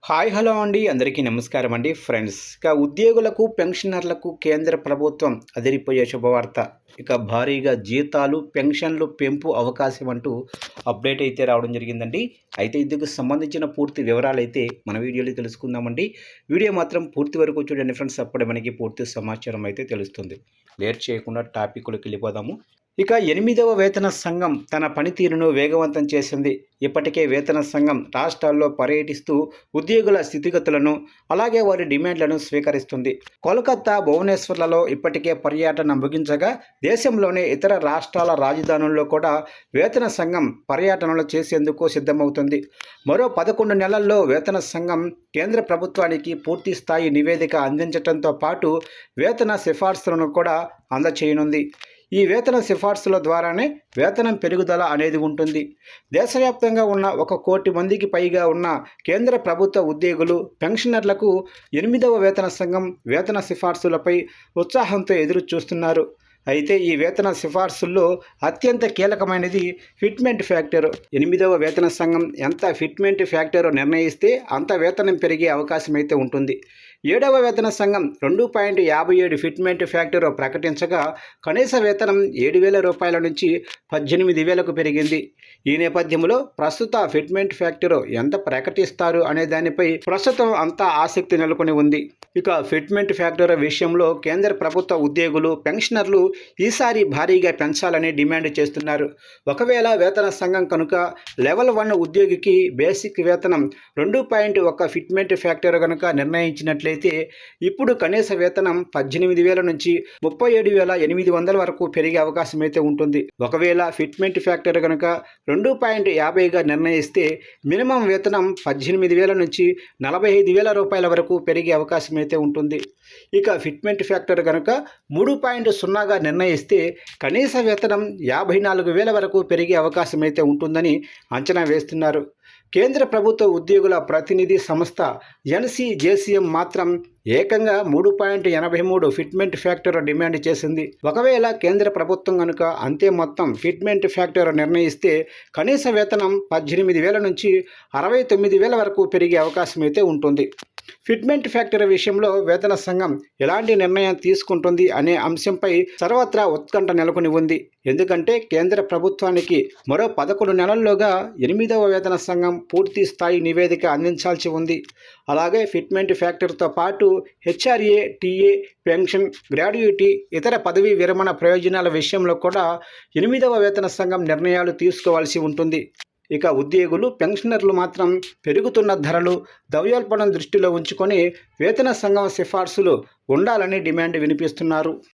Hi hello అండి, అందరికీ నమస్కారం అండి ఫ్రెండ్స్. ఇక ఉద్యోగులకు పెన్షనర్లకు కేంద్ర ప్రభుత్వం అదిరిపోయే శుభవార్త. ఇక భారీగా జీతాలు పెన్షన్లు పెంపు అవకాశం అంటూ అప్డేట్ అయితే రావడం జరిగిందండి. అయితే ఇందుకు సంబంధించిన పూర్తి వివరాలు అయితే మన వీడియోలో తెలుసుకుందామండి. వీడియో మాత్రం పూర్తి వరకు చూడండి ఫ్రెండ్స్, అప్పుడే మనకి పూర్తి సమాచారం అయితే తెలుస్తుంది. లేట్ చేయకుండా టాపిక్లోకి వెళ్ళిపోదాము. ఇక 8వ వేతన సంఘం తన పనితీరును వేగవంతం చేసింది. ఇప్పటికే వేతన సంఘం రాష్ట్రాల్లో పర్యటిస్తూ ఉద్యోగుల స్థితిగతులను అలాగే వారి డిమాండ్లను స్వీకరిస్తుంది. కోల్కతా, భువనేశ్వర్లలో ఇప్పటికే పర్యటన ముగించగా దేశంలోని ఇతర రాష్ట్రాల రాజధానుల్లో కూడా వేతన సంఘం పర్యటనలు చేసేందుకు సిద్ధమవుతుంది. మరో 11 నెలల్లో వేతన సంఘం కేంద్ర ప్రభుత్వానికి పూర్తి స్థాయి నివేదిక అందించడంతో పాటు వేతన సిఫార్సులను కూడా అందచేయనుంది. ఈ వేతన సిఫార్సుల ద్వారానే వేతనం పెరుగుదల అనేది ఉంటుంది. దేశవ్యాప్తంగా ఉన్న 1 కోటి మందికి పైగా ఉన్న కేంద్ర ప్రభుత్వ ఉద్యోగులు పెన్షనర్లకు 8వ వేతన సంఘం వేతన సిఫార్సులపై ఉత్సాహంతో ఎదురు చూస్తున్నారు. అయితే ఈ వేతన సిఫార్సుల్లో అత్యంత కీలకమైనది ఫిట్మెంట్ ఫ్యాక్టర్. 8వ వేతన సంఘం ఎంత ఫిట్మెంట్ ఫ్యాక్టర్ నిర్ణయిస్తే అంత వేతనం పెరిగే అవకాశం అయితే ఉంటుంది. 7వ వేతన సంఘం 2.57 ఫిట్మెంట్ ఫ్యాక్టర్ ప్రకటించగా కనీస వేతనం 7,000 రూపాయల నుంచి 18,000కు పెరిగింది. ఈ నేపథ్యంలో ప్రస్తుత ఫిట్మెంట్ ఫ్యాక్టర్ ఎంత ప్రకటిస్తారు అనే దానిపై ప్రస్తుతం అంతా ఆసక్తి నెలకొని ఉంది. ఇక ఫిట్మెంట్ ఫ్యాక్టర్ విషయంలో కేంద్ర ప్రభుత్వ ఉద్యోగులు పెన్షనర్లు ఈసారి భారీగా పెంచాలని డిమాండ్ చేస్తున్నారు. ఒకవేళ వేతన సంఘం కనుక లెవెల్ 1 ఉద్యోగికి బేసిక్ వేతనం 2.1 ఫిట్మెంట్ ఫ్యాక్టర్ కనుక నిర్ణయించినట్లయితే ఇప్పుడు కనీస వేతనం 18,000 నుంచి 37,800 వరకు పెరిగే అవకాశం అయితే ఉంటుంది. ఒకవేళ ఫిట్మెంట్ ఫ్యాక్టర్ కనుక 2.50గా నిర్ణయిస్తే మినిమం వేతనం 18,000 నుంచి 45,000 రూపాయల వరకు పెరిగే అవకాశం అయితే ఉంటుంది. ఇక ఫిట్మెంట్ ఫ్యాక్టర్ కనుక 3.0గా నిర్ణయిస్తే కనీస వేతనం 54,000 వరకు పెరిగే అవకాశం అయితే ఉంటుందని అంచనా వేస్తున్నారు. కేంద్ర ప్రభుత్వ ఉద్యోగుల ప్రతినిధి సంస్థ NCJCM మాత్రం ఏకంగా 3.83 ఫిట్మెంట్ ఫ్యాక్టర్ డిమాండ్ చేసింది. ఒకవేళ కేంద్ర ప్రభుత్వం కనుక అంతే మొత్తం ఫిట్మెంట్ ఫ్యాక్టర్ నిర్ణయిస్తే కనీస వేతనం 18,000 నుంచి 69,000 వరకు పెరిగే అవకాశం అయితే ఉంటుంది. ఫిట్మెంట్ ఫ్యాక్టర్ విషయంలో వేతన సంఘం ఎలాంటి నిర్ణయం తీసుకుంటుంది అనే అంశంపై సర్వత్రా ఉత్కంఠ నెలకొని ఉంది. ఎందుకంటే కేంద్ర ప్రభుత్వానికి మరో 11 నెలల్లోగా 8వ వేతన సంఘం పూర్తి స్థాయి నివేదిక అందించాల్సి ఉంది. అలాగే ఫిట్మెంట్ ఫ్యాక్టర్తో పాటు HRA, TA, పెన్షన్, గ్రాడ్యుయేటీ, ఇతర పదవీ విరమణ ప్రయోజనాల విషయంలో కూడా 8వ వేతన సంఘం నిర్ణయాలు తీసుకోవాల్సి ఉంటుంది. ఇక ఉద్యోగులు పెన్షనర్లు మాత్రం పెరుగుతున్న ధరలు, ద్రవ్యోల్బణం దృష్టిలో ఉంచుకొని వేతన సంఘం సిఫార్సులు ఉండాలని డిమాండ్ వినిపిస్తున్నారు.